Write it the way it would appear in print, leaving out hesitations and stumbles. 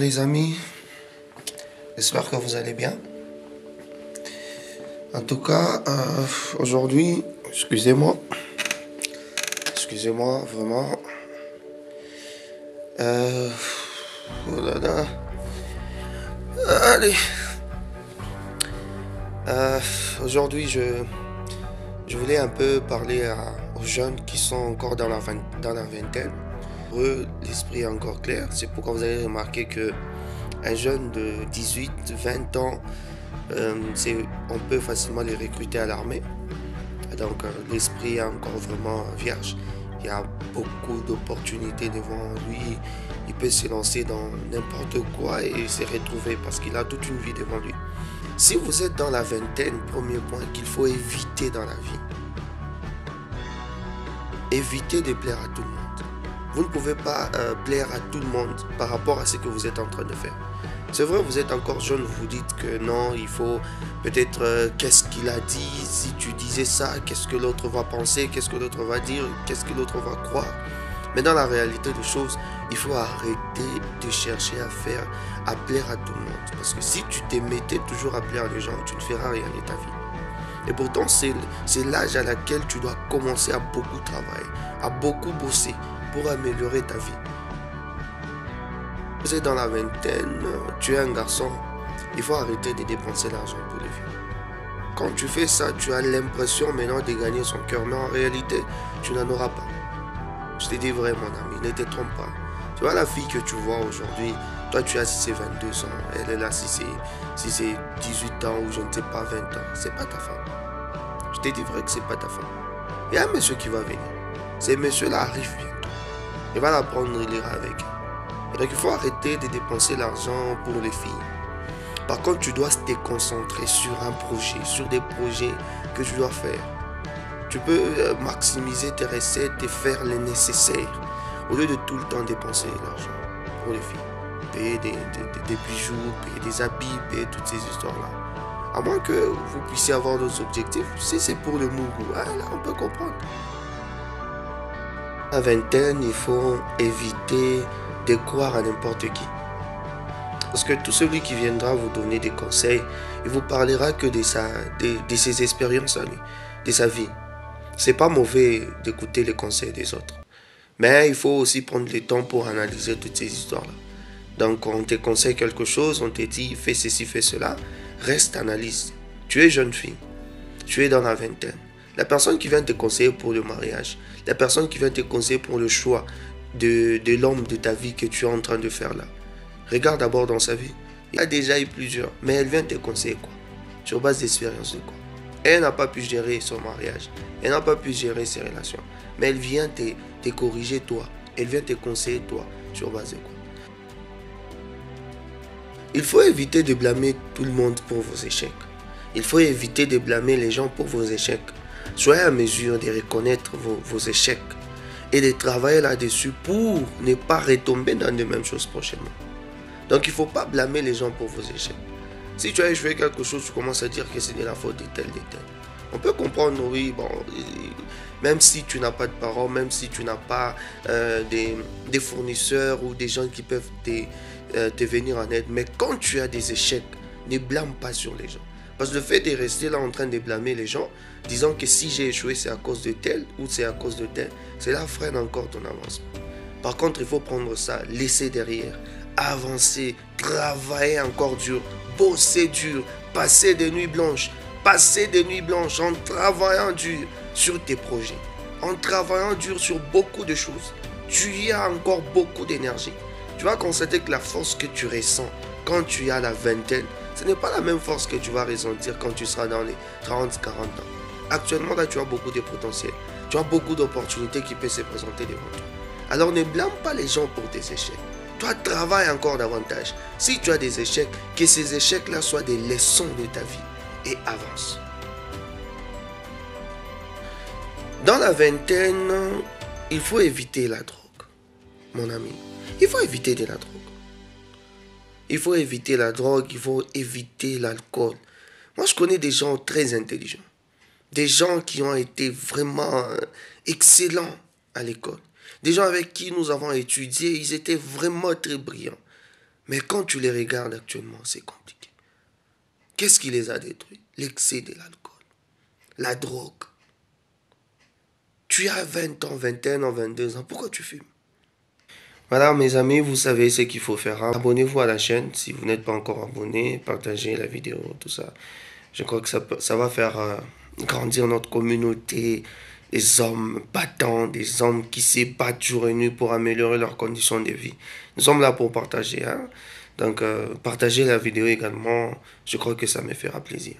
les amis, j'espère que vous allez bien. En tout cas, aujourd'hui, excusez-moi vraiment. Euh, oh là là. Allez. Aujourd'hui, je voulais un peu parler aux jeunes qui sont encore dans dans la vingtaine. Pour eux, l'esprit est encore clair. C'est pourquoi vous avez remarqué que un jeune de 18, 20 ans, on peut facilement les recruter à l'armée. Donc l'esprit est encore vraiment vierge. Il y a beaucoup d'opportunités devant lui. Il peut se lancer dans n'importe quoi et se retrouver parce qu'il a toute une vie devant lui. Si vous êtes dans la vingtaine, premier point qu'il faut éviter dans la vie, évitez de plaire à tout le monde. Vous ne pouvez pas plaire à tout le monde par rapport à ce que vous êtes en train de faire. C'est vrai, vous êtes encore jeune, vous vous dites que non, il faut peut-être qu'est-ce qu'il a dit, si tu disais ça, qu'est-ce que l'autre va penser, qu'est-ce que l'autre va dire, qu'est-ce que l'autre va croire. Mais dans la réalité des choses, il faut arrêter de chercher à plaire à tout le monde. Parce que si tu te mettais toujours à plaire à des gens, tu ne feras rien de ta vie. Et pourtant, c'est l'âge à laquelle tu dois commencer à beaucoup travailler, à beaucoup bosser pour améliorer ta vie. Vous êtes dans la vingtaine, tu es un garçon, il faut arrêter de dépenser l'argent pour les filles. Quand tu fais ça, tu as l'impression maintenant de gagner son cœur, mais en réalité, tu n'en auras pas. Je te dis vrai, mon ami, ne te trompe pas. Tu vois la fille que tu vois aujourd'hui, toi tu as si c'est 22 ans, elle est là si c'est 18 ans ou je ne sais pas 20 ans, c'est pas ta femme. Je te dis vrai que c'est pas ta femme. Il y a un monsieur qui va venir. Ce monsieur-là arrive bientôt. Il va la prendre, il ira avec elle. Et donc il faut arrêter de dépenser l'argent pour les filles. Par contre, tu dois te concentrer sur un projet, sur des projets que tu dois faire. Tu peux maximiser tes recettes et faire le nécessaire au lieu de tout le temps dépenser l'argent pour les filles. Payer des bijoux, payer des habits, payer toutes ces histoires-là. À moins que vous puissiez avoir d'autres objectifs. Si c'est pour le mougou, là on peut comprendre. À la vingtaine, il faut éviter de croire à n'importe qui. Parce que tout celui qui viendra vous donner des conseils, il vous parlera que de ses expériences à lui, de sa vie. C'est pas mauvais d'écouter les conseils des autres. Mais il faut aussi prendre le temps pour analyser toutes ces histoires-là. Donc on te conseille quelque chose, on te dit fais ceci, fais cela, reste, analyse. Tu es jeune fille, tu es dans la vingtaine. La personne qui vient te conseiller pour le mariage, la personne qui vient te conseiller pour le choix de l'homme de ta vie que tu es en train de faire là. Regarde d'abord dans sa vie. Il y a déjà eu plusieurs, mais elle vient te conseiller quoi? Sur base d'expérience de quoi? Elle n'a pas pu gérer son mariage, elle n'a pas pu gérer ses relations, mais elle vient te corriger toi, elle vient te conseiller toi, sur base de quoi? Il faut éviter de blâmer tout le monde pour vos échecs. Il faut éviter de blâmer les gens pour vos échecs. Soyez à mesure de reconnaître vos échecs et de travailler là-dessus pour ne pas retomber dans les mêmes choses prochainement. Donc il ne faut pas blâmer les gens pour vos échecs. Si tu as échoué quelque chose, tu commences à dire que c'est de la faute de tel. On peut comprendre, oui, bon, même si tu n'as pas de parents, même si tu n'as pas des fournisseurs ou des gens qui peuvent te venir en aide, mais quand tu as des échecs, ne blâme pas sur les gens. Parce que le fait de rester là en train de blâmer les gens, disant que si j'ai échoué, c'est à cause de tel ou c'est à cause de tel, cela freine encore ton avancement. Par contre, il faut prendre ça, laisser derrière, avancer, travailler encore dur, bosser dur, passer des nuits blanches en travaillant dur sur tes projets, en travaillant dur sur beaucoup de choses. Tu y as encore beaucoup d'énergie. Tu vas constater que la force que tu ressens quand tu as la vingtaine, ce n'est pas la même force que tu vas ressentir quand tu seras dans les 30, 40 ans. Actuellement, là, tu as beaucoup de potentiel. Tu as beaucoup d'opportunités qui peuvent se présenter devant toi. Alors ne blâme pas les gens pour tes échecs. Toi, travaille encore davantage. Si tu as des échecs, que ces échecs-là soient des leçons de ta vie et avance. Dans la vingtaine, il faut éviter la drogue, mon ami. Il faut éviter de la drogue. Il faut éviter la drogue, il faut éviter l'alcool. Moi, je connais des gens très intelligents. Des gens qui ont été vraiment excellents à l'école. Des gens avec qui nous avons étudié, ils étaient vraiment très brillants. Mais quand tu les regardes actuellement, c'est compliqué. Qu'est-ce qui les a détruits? L'excès de l'alcool, la drogue. Tu as 20 ans, 21 ans, 22 ans, pourquoi tu fumes? Voilà mes amis, vous savez ce qu'il faut faire. Abonnez-vous à la chaîne si vous n'êtes pas encore abonné, partagez la vidéo, tout ça. Je crois que ça va faire grandir notre communauté, des hommes battants, des hommes qui se battent jour et nuit pour améliorer leurs conditions de vie. Nous sommes là pour partager. Hein? Donc partagez la vidéo également, je crois que ça me fera plaisir.